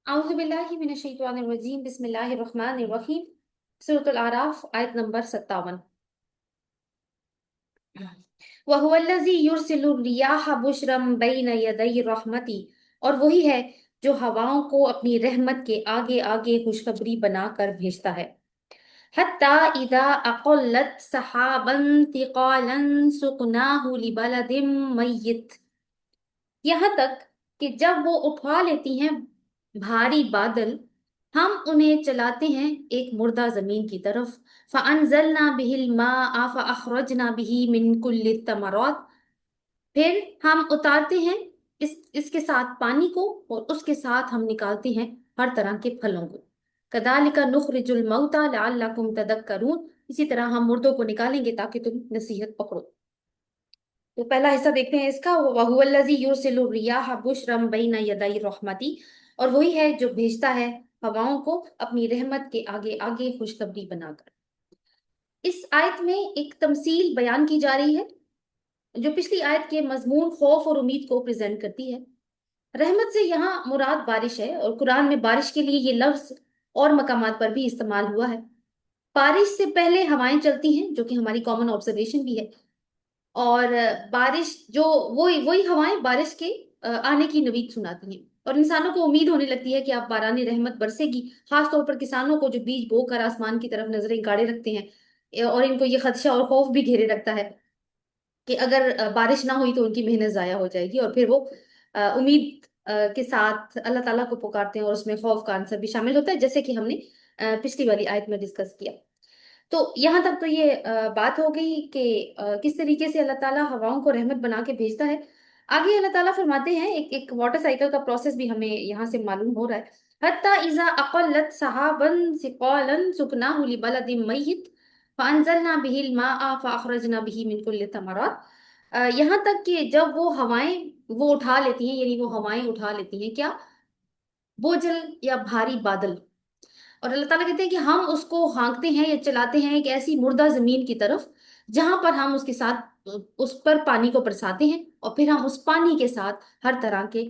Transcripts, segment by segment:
औज़ुबिल्लाहिमिनश्शैतानिर्रजीम बिस्मिल्लाहिर्रहमानिर्रहीम। सूरतुल आराफ आयत number 57। वहुवल्लज़ी युरसिलुर रियाहा बुशरम ban यदै रहमती, और वही है जो हवाओं को अपनी रहमत के आगे आगे खुशखबरी बनाकर भेजता है। हत्ता इदा अक़ल्लत सहाबन तिक़ालन सुक़नाहु लिबलदिम मय्यित, यहाँ तक कि जब वो उठा लेती हैं भारी बादल, हम उन्हें चलाते हैं एक मुर्दा जमीन की तरफ। फ़अन्ज़लना बिहिल माअ फ़अख़रजना बिही मिन कुल्लि तमरात, फिर हम उतारते हैं इसके साथ पानी को, और उसके साथ हम निकालते हैं हर तरह के फलों को। कदालिका नुखरिजुल मौता लअल्लकुम तदक्करून, इसी तरह हम मुर्दों को निकालेंगे ताकि तुम नसीहत पकड़ो। तो पहला हिस्सा देखते हैं इसका, वहुवल्लज़ी युरसिलु रियाह बुशरम बैना यदै रहमती, और वही है जो भेजता है हवाओं को अपनी रहमत के आगे आगे खुशखबरी बनाकर। इस आयत में एक तमसील बयान की जा रही है जो पिछली आयत के मजमून खौफ और उम्मीद को प्रेजेंट करती है। रहमत से यहाँ मुराद बारिश है, और कुरान में बारिश के लिए ये लफ्ज और मकामात पर भी इस्तेमाल हुआ है। बारिश से पहले हवाएं चलती हैं, जो कि हमारी कॉमन ऑब्जर्वेशन भी है। और बारिश जो वही वही हवाएं बारिश के आने की नवीद सुनाती हैं, और इंसानों को उम्मीद होने लगती है कि अब बारानी रहमत बरसेगी। खास तौर पर किसानों को जो बीज बो कर आसमान की तरफ नजरें गाड़े रखते हैं, और इनको ये खदशा और खौफ भी घेरे रखता है कि अगर बारिश ना हुई तो उनकी मेहनत जाया हो जाएगी। और फिर वो उम्मीद के साथ अल्लाह ताला को पुकारते हैं, और उसमें खौफ का आंसर भी शामिल होता है, जैसे कि हमने पिछली वाली आयत में डिस्कस किया। तो यहाँ तक तो ये बात हो गई कि किस तरीके से अल्लाह ताला हवाओं को रहमत बना के भेजता है। आगे अल्लाह ताला फरमाते हैं, एक एक वाटर साइकिल का प्रोसेस भी हमें यहाँ से मालूम हो रहा है। हत्ता इज़ा अक़ल्लत सहाबन सिक़ालन सुक़नाहु लिबलदिम मय्यित फ़अन्ज़लना बिहिल माअ फ़अख़रजना बिही मिन कुल्लि तमरात। यहाँ तक कि जब वो हवाएं वो उठा लेती हैं, यानी वो हवाएं उठा लेती हैं क्या, बोझल या भारी बादल। और अल्लाह ताला कहते हैं कि हम उसको हाँकते हैं या चलाते हैं एक ऐसी मुर्दा जमीन की तरफ, जहां पर हम उसके साथ उस पर पानी को बरसाते हैं, और फिर हम उस पानी के साथ हर तरह के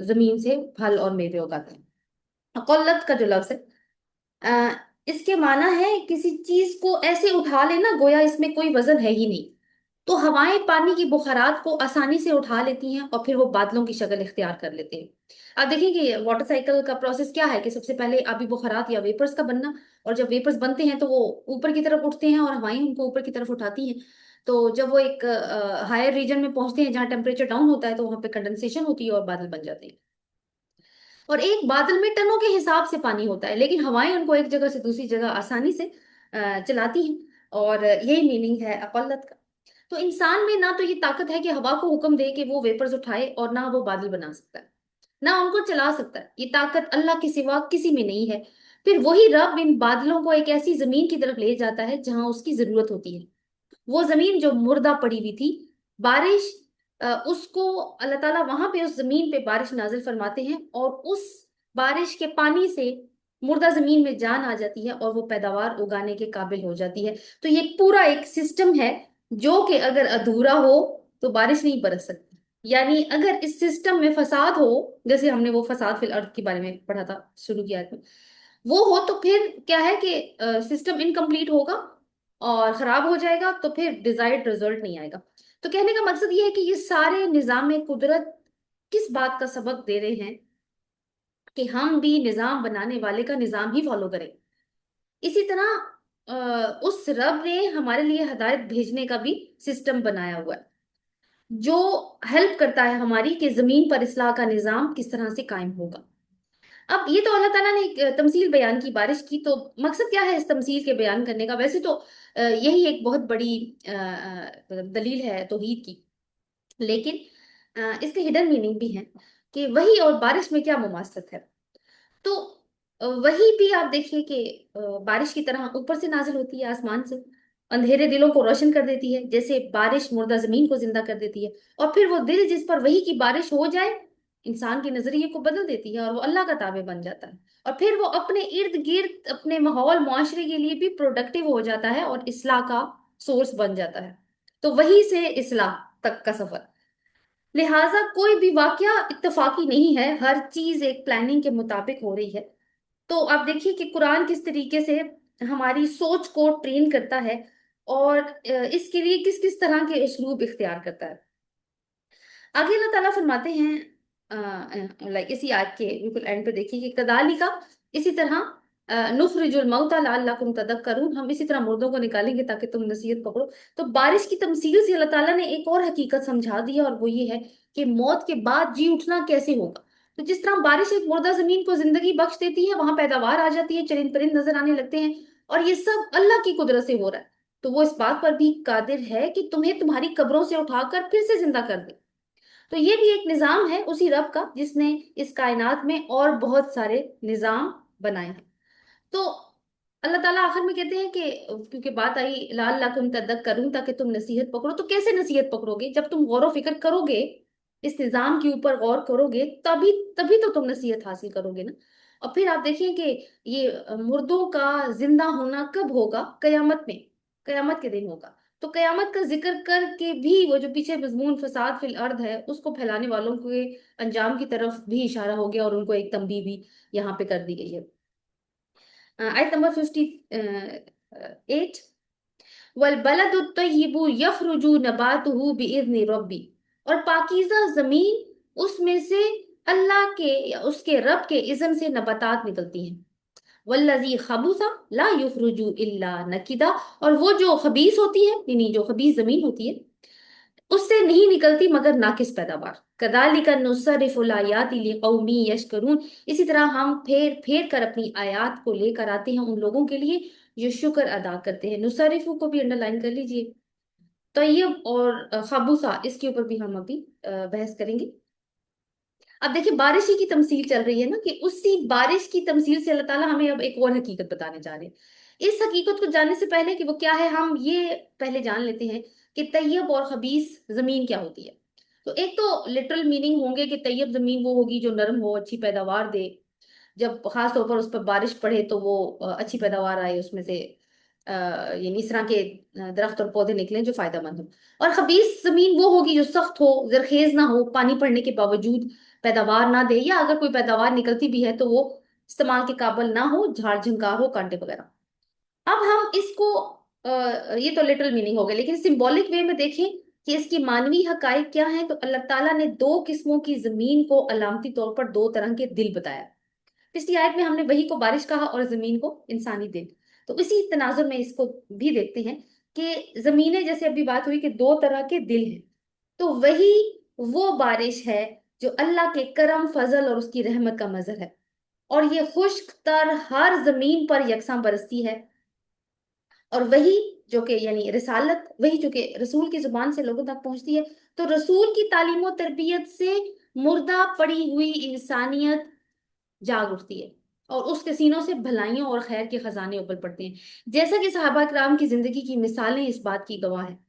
जमीन से फल और मेवे उगाते हैं। क़ल्लत का जो लफ्ज है, अ, इसके माना है किसी चीज को ऐसे उठा लेना गोया इसमें कोई वजन है ही नहीं। तो हवाएं पानी की बुखारात को आसानी से उठा लेती हैं, और फिर वो बादलों की शक्ल इख्तियार कर लेते हैं। आप देखें कि वाटर साइकिल का प्रोसेस क्या है, कि सबसे पहले आबी बुखारात या वेपर्स का बनना, और जब वेपर्स बनते हैं तो वो ऊपर की तरफ उठते हैं, और हवाएं उनको ऊपर की तरफ उठाती हैं। तो जब वो एक हायर रीजन में पहुंचते हैं जहाँ टेम्परेचर डाउन होता है, तो वहां पे कंडेंसेशन होती है और बादल बन जाते हैं। और एक बादल में टनों के हिसाब से पानी होता है, लेकिन हवाएं उनको एक जगह से दूसरी जगह आसानी से चलाती हैं। और यही मीनिंग है अक़ल्लत का। तो इंसान में ना तो ये ताकत है कि हवा को हुक्म दे कि वो वेपर्स उठाए, और ना वो बादल बना सकता है, ना उनको चला सकता है। ये ताकत अल्लाह के सिवा किसी में नहीं है। फिर वही रब इन बादलों को एक ऐसी जमीन की तरफ ले जाता है जहां उसकी जरूरत होती है। वो जमीन जो मुर्दा पड़ी हुई थी, बारिश उसको अल्लाह ताला वहां पे उस जमीन पे बारिश नाजिल फरमाते हैं, और उस बारिश के पानी से मुर्दा जमीन में जान आ जाती है, और वो पैदावार उगाने के काबिल हो जाती है। तो ये पूरा एक सिस्टम है, जो कि अगर अधूरा हो तो बारिश नहीं बरस सकती। यानी अगर इस सिस्टम में फसाद हो, जैसे हमने वो फसाद फिल अर्थ के बारे में पढ़ा था शुरू किया था, वो हो तो फिर क्या है कि सिस्टम इनकम्प्लीट होगा और खराब हो जाएगा, तो फिर डिजायर्ड रिजल्ट नहीं आएगा। तो कहने का मकसद ये है कि ये सारे निजाम कुदरत किस बात का सबक दे रहे हैं, कि हम भी निजाम बनाने वाले का निजाम ही फॉलो करें। इसी तरह उस रब ने हमारे लिए हदायत भेजने का भी सिस्टम बनाया हुआ है, जो हेल्प करता है हमारी कि जमीन पर इस्लाह का निजाम किस तरह से कायम होगा। अब ये तो अल्लाह ताला ने एक तमसील बयान की बारिश की। तो मकसद क्या है इस तमसील के बयान करने का? वैसे तो यही एक बहुत बड़ी दलील है तौहीद की, लेकिन इसके हिडन मीनिंग भी हैं कि वही और बारिश में क्या मुमासलत है। तो वही भी आप देखिए कि बारिश की तरह ऊपर से नाजिल होती है आसमान से, अंधेरे दिलों को रोशन कर देती है, जैसे बारिश मुर्दा जमीन को जिंदा कर देती है। और फिर वो दिल जिस पर वही की बारिश हो जाए, इंसान के नजरिए को बदल देती है, और वो अल्लाह का ताबे बन जाता है। और फिर वो अपने इर्द गिर्द अपने माहौल मुआशरे के लिए भी प्रोडक्टिव हो जाता है, और इस्लाह का सोर्स बन जाता है। तो वही से इस्लाह तक का सफर। लिहाजा कोई भी वाकया इत्तेफाकी नहीं है, हर चीज एक प्लानिंग के मुताबिक हो रही है। तो आप देखिए कि कुरान किस तरीके से हमारी सोच को ट्रेन करता है, और इसके लिए किस किस तरह के उसलूब इख्तियार करता है। आगे अल्लाह ताला फरमाते हैं, लाइक इसी आयत के बिल्कुल एंड पे देखिए कि कदालिका, इसी तरह नुखरिजुल मौता लअल्लकुम तदक्करून, हम इसी तरह मुर्दों को निकालेंगे ताकि तुम नसीहत पकड़ो। तो बारिश की तमसील से अल्लाह ताला ने एक और हकीकत समझा दी है, और वो ये है कि मौत के बाद जी उठना कैसे होगा। तो जिस तरह बारिश एक मुर्दा जमीन को जिंदगी बख्श देती है, वहां पैदावार आ जाती है, चरिंद परिंद नजर आने लगते हैं, और ये सब अल्लाह की कुदरत से हो रहा है। तो वो इस बात पर भी कादिर है कि तुम्हें तुम्हारी कब्रों से उठाकर फिर से जिंदा कर दे। तो ये भी एक निजाम है उसी रब का जिसने इस कायनात में और बहुत सारे निजाम बनाए हैं। तो अल्लाह ताला आखिर में कहते हैं कि क्योंकि बात आई लाल लाकुम तदक करूं, ताकि तुम नसीहत पकड़ो। तो कैसे नसीहत पकड़ोगे? जब तुम गौर व फिक्र करोगे, इस निजाम के ऊपर गौर करोगे, तभी तभी तो तुम नसीहत हासिल करोगे ना। और फिर आप देखिए कि ये मुर्दों का जिंदा होना कब होगा? कयामत में, कयामत के दिन होगा। तो कयामत का जिक्र करके भी वो जो पीछे मजमून फसाद फिल अर्द है उसको फैलाने वालों के अंजाम की तरफ भी इशारा हो गया, और उनको एक तंबीह भी यहाँ पे कर दी गई है। आयत नंबर 58, वल बलदु तय्यिबु यखरुजु नबातुहु बिइज़्नि रब्बी, और पाकीज़ा जमीन उसमें से अल्लाह के या उसके रब के इज़्न से नबातात निकलती हैं। वल्लजी खबूसा ला युखरुजु इल्ला नकिदा, और वो जो खबीस होती है, यानी जो खबीस जमीन होती है, उससे नहीं निकलती मगर नाकिस पैदावार। कदालिका नुसरिफुल आयाति लिकौमी यशकरून, इसी तरह हम फेर फेर कर अपनी आयात को लेकर आते हैं उन लोगों के लिए जो शुक्र अदा करते हैं। नुसरिफु को भी अंडरलाइन कर लीजिए। तय्यब और खबूसा, इसके ऊपर भी हम अभी बहस करेंगे। अब देखिए बारिश ही की तमसील चल रही है ना, कि उसी बारिश की तमसील से अल्लाह ताला हमें अब एक और हकीकत बताने जा रहे हैं। इस हकीकत को जानने से पहले कि वो क्या है, हम ये पहले जान लेते हैं कि तैयब और खबीस जमीन क्या होती है। तो एक तो लिटरल मीनिंग होंगे कि तैयब जमीन वो होगी जो नरम हो, अच्छी पैदावार दे, जब खास तौर पर उस पर बारिश पड़े तो वो अच्छी पैदावार आए, उसमें से यानी इस तरह के दरख्त और पौधे निकले जो फायदेमंद हो। और खबीस जमीन वो होगी जो सख्त हो, जरखेज ना हो, पानी पड़ने के बावजूद पैदावार ना दे, या अगर कोई पैदावार निकलती भी है तो वो इस्तेमाल के काबिल ना हो, झाड़ झंकार हो, कांटे वगैरह। अब हम इसको ये तो लिटरल मीनिंग हो गया, लेकिन सिंबॉलिक वे में देखें कि इसकी मानवी हकाइक क्या है, तो अल्लाह ताला ने दो किस्मों की जमीन को अलामती तौर पर दो तरह के दिल बताया। पिछली आयत में हमने वही को बारिश कहा और जमीन को इंसानी दिल। तो इसी तनाजुर में इसको भी देखते हैं कि जमीनें, जैसे अभी बात हुई कि दो तरह के दिल हैं, तो वही वो बारिश है जो अल्लाह के करम फजल और उसकी रहमत का मजहर है। और ये खुश्क तर हर जमीन पर यकसां बरसती है। और वही जो कि यानी रिसालत, वही जो कि रसूल की जुबान से लोगों तक पहुंचती है। तो रसूल की तालीम और तरबियत से मुर्दा पड़ी हुई इंसानियत जाग उठती है, और उसके सीनों से भलाइयों और खैर के खजाने उबल पड़ते हैं, जैसा कि सहाबा कराम की जिंदगी की मिसालें इस बात की गवाह हैं।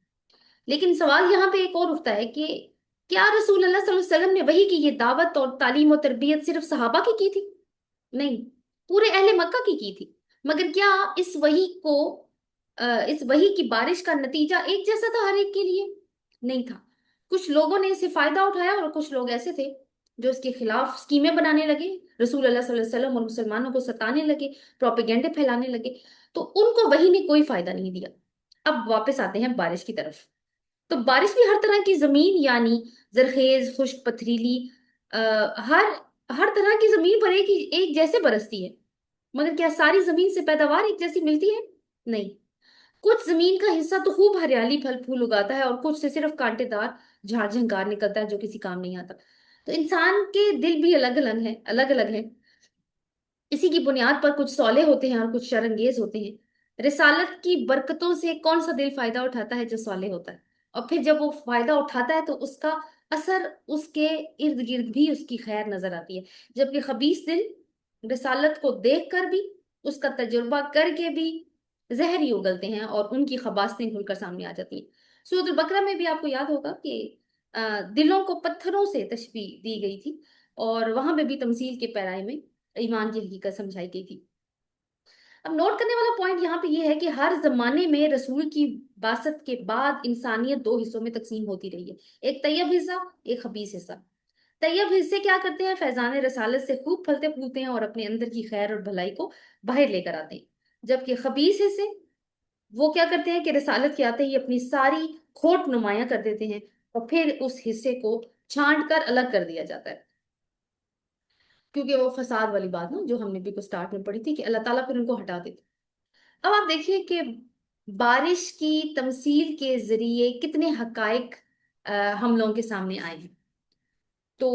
लेकिन सवाल यहाँ पे एक और उठता है कि क्या रसूल अल्लाह सल्लल्लाहु अलैहि वसल्लम ने वही की ये दावत और तालीम और तरबियत सिर्फ सहाबा की थी? नहीं, पूरे अहले मक्का की थी। मगर क्या इस वही को इस वही की बारिश का नतीजा एक जैसा था हर एक के लिए? नहीं था। कुछ लोगों ने इसे फायदा उठाया, और कुछ लोग ऐसे थे जो इसके खिलाफ स्कीमें बनाने लगे, रसूल अल्लाह सल्लल्लाहु अलैहि वसल्लम और मुसलमानों को सताने लगे, प्रोपेगेंडे फैलाने लगे। तो उनको वही ने कोई फायदा नहीं दिया। अब वापस आते हैं बारिश की तरफ। तो बारिश भी हर तरह की जमीन, यानी जरखेज, खुश्क, पथरीली, हर हर तरह की जमीन पर एक जैसे बरसती है। मगर क्या सारी जमीन से पैदावार एक जैसी मिलती है? नहीं। कुछ जमीन का हिस्सा तो खूब हरियाली फल फूल उगाता है, और कुछ से सिर्फ कांटेदार झाड़ झंकार निकलता है जो किसी काम नहीं आता। तो इंसान के दिल भी अलग अलग हैं, अलग अलग हैं। इसी की बुनियाद पर कुछ सौले होते हैं और कुछ शरंगेज होते हैं। रिसालत की बरकतों से कौन सा दिल फायदा उठाता है? जो सौले होता है। और फिर जब वो फायदा उठाता है तो उसका असर उसके इर्द गिर्द भी उसकी खैर नजर आती है। जबकि खबीस दिल रिसालत को देख कर भी, उसका तजुर्बा करके भी जहर ही उगलते हैं, और उनकी खबासतें खुलकर सामने आ जाती हैं। सूरत बकरा में भी आपको याद होगा कि दिलों को पत्थरों से तशबीह दी गई थी, और वहां पे भी तमसील के पैराए में ईमान की हकीकत समझाई गई थी। अब नोट करने वाला पॉइंट यहाँ पे ये है कि हर जमाने में रसूल की بعثت کے بعد انسانیت دو حصوں میں تقسیم ہوتی رہی ہے، ایک طیب حصہ، ایک خبیث حصہ۔ طیب حصے کیا کرتے ہیں؟ فیضان رسالت سے خوب پھلتے پھولتے ہیں اور اپنے اندر کی خیر اور بھلائی کو باہر لے کر آتے ہیں، جبکہ خبیث حصے وہ کیا کرتے ہیں کہ رسالت کے آتے ہی اپنی ساری کھوٹ نمایاں کر دیتے ہیں، اور پھر اس حصے کو چھانٹ کر الگ کر دیا جاتا ہے، کیونکہ وہ فساد والی بات نا جو ہم نے بھی کو سٹارٹ میں پڑھی تھی کہ اللہ تعالیٰ پھر ان کو ہٹا دیتے۔ اب آپ دیکھیے کہ بارش کی تمثیل کے ذریعے کتنے حقائق ہم لوگوں کے سامنے آئے ہیں۔ تو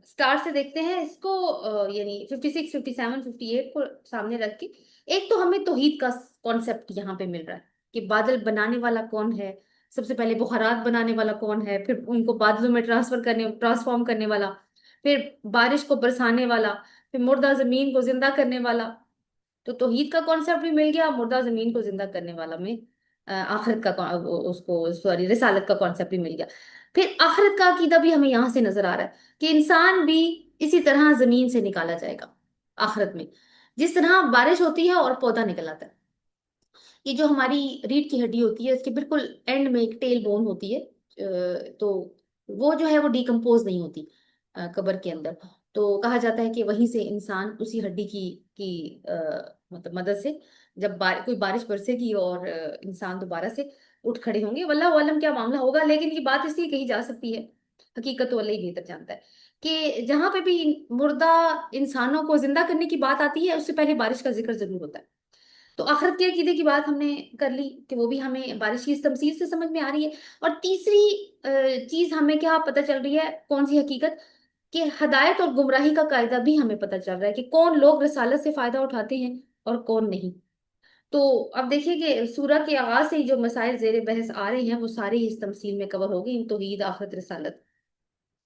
سٹار سے دیکھتے ہیں اس کو، یعنی 56 57 58 کو سامنے رکھ کے ایک تو ہمیں توحید کا کانسیپٹ یہاں پہ مل رہا ہے کہ بادل بنانے والا کون ہے، سب سے پہلے بخارات بنانے والا کون ہے، پھر ان کو بادلوں میں ٹرانسفارم کرنے والا، پھر بارش کو برسانے والا، پھر مردہ زمین کو زندہ کرنے والا۔ تو توحید کا کانسیپٹ بھی مل گیا، مردہ زمین کو زندہ کرنے والا میں آخرت کا اس کو سوری رسالت کا کانسیپٹ بھی مل گیا۔ پھر آخرت کا عقیدہ بھی ہمیں یہاں سے نظر آ رہا ہے کہ انسان بھی اسی طرح زمین سے نکالا جائے گا آخرت میں، جس طرح بارش ہوتی ہے اور پودا نکل آتا ہے۔ یہ جو ہماری ریڑھ کی ہڈی ہوتی ہے اس کے بالکل اینڈ میں ایک ٹیل بون ہوتی ہے، تو وہ جو ہے وہ ڈیکمپوز نہیں ہوتی قبر کے اندر، تو کہا جاتا ہے کہ وہیں سے انسان اسی ہڈی کی مطلب مدد سے جب کوئی بارش برسے گی اور انسان دوبارہ سے اٹھ کھڑے ہوں گے، واللہ عالم کیا معاملہ ہوگا، لیکن یہ بات اس لیے کہی جا سکتی ہے، حقیقت تو اللہ ہی بہتر جانتا ہے، کہ جہاں پہ بھی مردہ انسانوں کو زندہ کرنے کی بات آتی ہے اس سے پہلے بارش کا ذکر ضرور ہوتا ہے۔ تو آخرت کے عقیدے کی بات ہم نے کر لی کہ وہ بھی ہمیں بارش کی اس تمثیل سے سمجھ میں آ رہی ہے، اور تیسری چیز ہمیں کیا پتہ چل رہی ہے، کون سی حقیقت، کہ ہدایت اور گمراہی کا قاعدہ بھی ہمیں پتہ چل رہا ہے کہ کون لوگ رسالت سے فائدہ اٹھاتے ہیں اور کون نہیں۔ تو اب دیکھیے کہ سورہ کے آغاز سے ہی جو مسائل زیر بحث آ رہے ہیں وہ سارے ہی اس تمثیل میں کور ہو گئی، توحید، آخرت، رسالت۔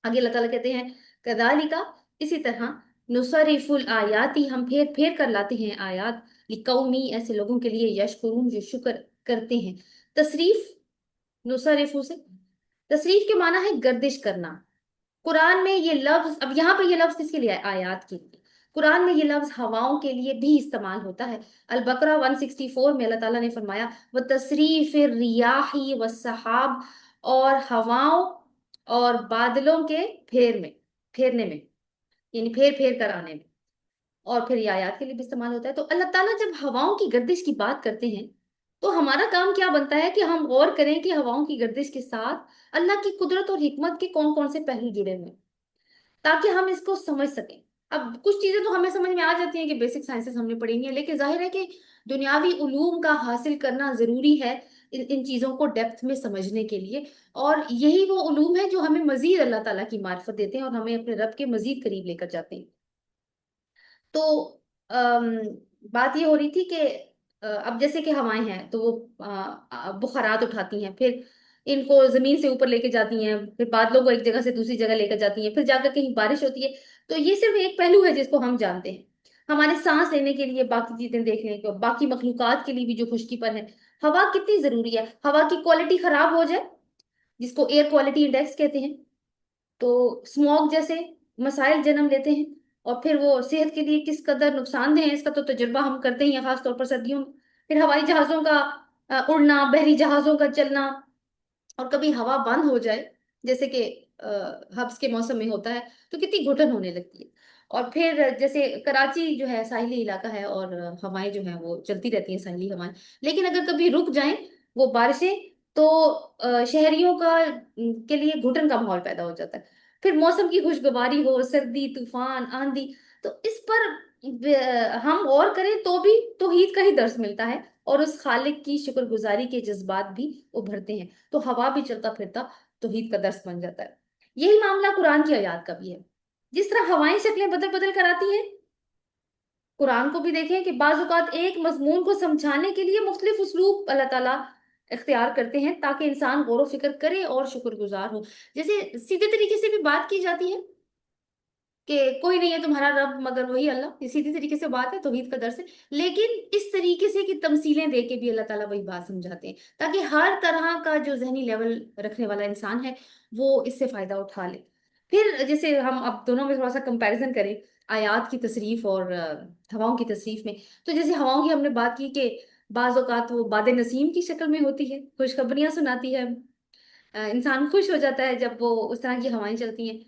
آگے اللہ تعالیٰ کہتے ہیں کذالک، اسی طرح، نصرف الآیاتی، ہم پھیر پھیر کر لاتے ہیں آیات، لقومی، ایسے لوگوں کے لیے، یشکرون، جو شکر کرتے ہیں۔ تصریف، نصرف سے تصریف کے معنی ہے گردش کرنا۔ قرآن میں یہ لفظ، اب یہاں پہ یہ لفظ کس کے لیے ہے؟ آیات کے لیے۔ قرآن میں یہ لفظ ہواؤں کے لیے بھی استعمال ہوتا ہے۔ البقرہ 164 میں اللہ تعالیٰ نے فرمایا وَتَصْرِيفِ الرِّيَاحِ وَالسَّحَابِ، اور ہواؤں اور بادلوں کے پھیرنے میں، یعنی پھیر پھیر کر آنے میں، اور پھر یہ آیات کے لیے بھی استعمال ہوتا ہے۔ تو اللہ تعالیٰ جب ہواؤں کی گردش کی بات کرتے ہیں تو ہمارا کام کیا بنتا ہے کہ ہم غور کریں کہ ہواؤں کی گردش کے ساتھ اللہ کی قدرت اور حکمت کے کون کون سے پہلو جڑے ہوئے ہیں، تاکہ ہم اس کو سمجھ سکیں۔ اب کچھ چیزیں تو ہمیں سمجھ میں آ جاتی ہیں کہ بیسک سائنسز ہم نے پڑھی ہیں، لیکن ظاہر ہے کہ دنیاوی علوم کا حاصل کرنا ضروری ہے ان چیزوں کو ڈیپتھ میں سمجھنے کے لیے، اور یہی وہ علوم ہیں جو ہمیں مزید اللہ تعالیٰ کی معرفت دیتے ہیں اور ہمیں اپنے رب کے مزید قریب لے کر جاتے ہیں۔ تو ام، بات یہ ہو رہی تھی کہ اب جیسے کہ ہوائیں ہیں تو وہ بخارات اٹھاتی ہیں، پھر ان کو زمین سے اوپر لے کے جاتی ہیں، پھر بادلوں کو ایک جگہ سے دوسری جگہ لے کر جاتی ہیں، پھر جا کر کہیں بارش ہوتی ہے۔ تو یہ صرف ایک پہلو ہے جس کو ہم جانتے ہیں، ہمارے سانس لینے کے لیے، باقی چیزیں دیکھنے کو، باقی مخلوقات کے لیے بھی جو خشکی پر ہے، ہوا کتنی ضروری ہے۔ ہوا کی کوالٹی خراب ہو جائے، جس کو ایئر کوالٹی انڈیکس کہتے ہیں، تو اسموگ جیسے مسائل جنم لیتے ہیں، اور پھر وہ صحت کے لیے کس قدر نقصان دہ ہے اس کا تو تجربہ ہم کرتے ہی ہیں، خاص طور پر سردیوں میں۔ پھر ہوائی جہازوں کا اڑنا، بحری جہازوں کا چلنا، اور کبھی ہوا بند ہو جائے جیسے کہ حبس کے موسم میں ہوتا ہے تو کتنی گھٹن ہونے لگتی ہے۔ اور پھر جیسے کراچی جو ہے ساحلی علاقہ ہے، اور ہوائیں جو ہیں وہ چلتی رہتی ہیں ساحلی ہوائیں، لیکن اگر کبھی رک جائیں وہ بارشیں تو شہریوں کا کے لیے گھٹن کا ماحول پیدا ہو جاتا ہے۔ پھر موسم کی خوشگواری ہو، سردی، طوفان، آندھی، تو اس پر ہم غور کریں تو بھی توحید کا ہی درس ملتا ہے، اور اس خالق کی شکر گزاری کے جذبات بھی ابھرتے ہیں، تو ہوا بھی چلتا پھرتا توحید کا درس بن جاتا ہے۔ یہی معاملہ قرآن کی آیات کا بھی ہے، جس طرح ہوائیں شکلیں بدل بدل کر آتی ہیں، قرآن کو بھی دیکھیں کہ بعض اوقات ایک مضمون کو سمجھانے کے لیے مختلف اسلوب اللہ تعالیٰ اختیار کرتے ہیں تاکہ انسان غور و فکر کرے اور شکر گزار ہو۔ جیسے سیدھے طریقے سے بھی بات کی جاتی ہے کہ کوئی نہیں ہے تمہارا رب مگر وہی اللہ، یہ سیدھی طریقے سے بات ہے، توحید کا درس ہے، لیکن اس طریقے سے کہ تمثیلیں دے کے بھی اللہ تعالیٰ وہی بات سمجھاتے ہیں تاکہ ہر طرح کا جو ذہنی لیول رکھنے والا انسان ہے وہ اس سے فائدہ اٹھا لے۔ پھر جیسے ہم اب دونوں میں تھوڑا سا کمپیریزن کریں، آیات کی تصریف اور ہواؤں کی تصریف میں، تو جیسے ہواؤں کی ہم نے بات کی کہ بعض اوقات وہ باد نسیم کی شکل میں ہوتی ہے، خوشخبریاں سناتی ہے، انسان خوش ہو جاتا ہے جب وہ اس طرح کی ہوائیں چلتی ہیں۔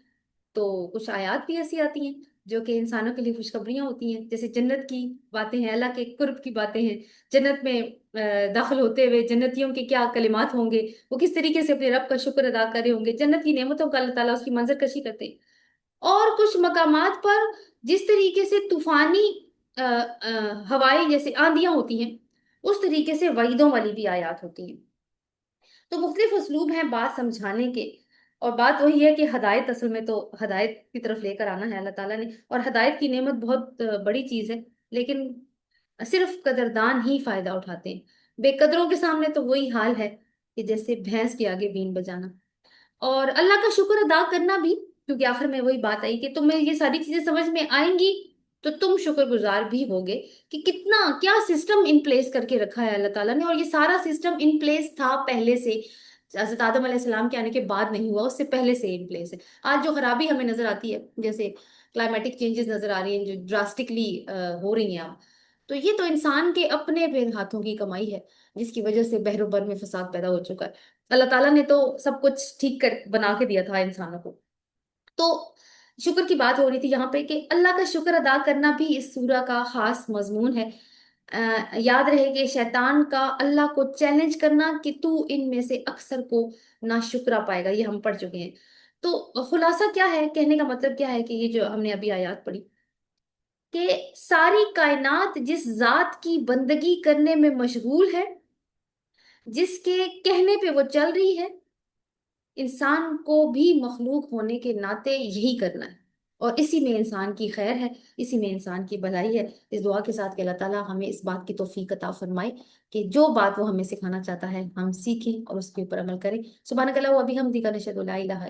تو کچھ آیات بھی ایسی آتی ہیں جو کہ انسانوں کے لیے خوشخبریاں ہوتی ہیں، جیسے جنت کی باتیں ہیں، اللہ کے قرب کی باتیں ہیں، جنت میں داخل ہوتے ہوئے جنتیوں کے کیا کلمات ہوں گے، وہ کس طریقے سے اپنے رب کا شکر ادا کر رہے ہوں گے، جنت کی نعمتوں کا اللہ تعالیٰ اس کی منظر کشی کرتے ہیں۔ اور کچھ مقامات پر جس طریقے سے طوفانی ہوائیں جیسے آندیاں ہوتی ہیں، اس طریقے سے وعیدوں والی بھی آیات ہوتی ہیں۔ تو مختلف اسلوب ہیں بات سمجھانے کے، اور بات وہی ہے کہ ہدایت اصل میں تو ہدایت کی طرف لے کر آنا ہے اللہ تعالیٰ نے، اور ہدایت کی نعمت بہت بڑی چیز ہے، لیکن صرف قدردان ہی فائدہ اٹھاتے ہیں۔ بے قدروں کے سامنے تو وہی حال ہے کہ جیسے بھینس کے آگے بین بجانا۔ اور اللہ کا شکر ادا کرنا بھی، کیونکہ آخر میں وہی بات آئی کہ تمہیں یہ ساری چیزیں سمجھ میں آئیں گی تو تم شکر گزار بھی ہوگے کہ کتنا کیا سسٹم ان پلیس کر کے رکھا ہے اللہ تعالیٰ نے، اور یہ سارا سسٹم ان پلیس تھا پہلے سے، حضرت آدم علیہ السلام کے آنے کے بعد نہیں ہوا، اس سے پہلے سے ان پلیس ہے۔ آج جو خرابی ہمیں نظر آتی ہے، جیسے کلائمیٹک چینجز نظر آ رہی ہیں جو ڈراسٹکلی ہو رہی ہیں اب، تو یہ تو انسان کے اپنے بے ہاتھوں کی کمائی ہے، جس کی وجہ سے بحر و بر میں فساد پیدا ہو چکا ہے۔ اللہ تعالیٰ نے تو سب کچھ ٹھیک کر بنا کے دیا تھا انسانوں کو۔ تو شکر کی بات ہو رہی تھی یہاں پہ کہ اللہ کا شکر ادا کرنا بھی اس سورہ کا خاص مضمون ہے۔ یاد رہے کہ شیطان کا اللہ کو چیلنج کرنا کہ تو ان میں سے اکثر کو ناشکرا پائے گا، یہ ہم پڑھ چکے ہیں۔ تو خلاصہ کیا ہے، کہنے کا مطلب کیا ہے کہ یہ جو ہم نے ابھی آیات پڑھی، کہ ساری کائنات جس ذات کی بندگی کرنے میں مشغول ہے، جس کے کہنے پہ وہ چل رہی ہے، انسان کو بھی مخلوق ہونے کے ناطے یہی کرنا ہے، اور اسی میں انسان کی خیر ہے، اسی میں انسان کی بھلائی ہے۔ اس دعا کے ساتھ کہ اللہ تعالیٰ ہمیں اس بات کی توفیق عطا فرمائے کہ جو بات وہ ہمیں سکھانا چاہتا ہے ہم سیکھیں اور اس کے اوپر عمل کریں۔ سبحانک اللہم و بحمدک، نشہد ان لا الہ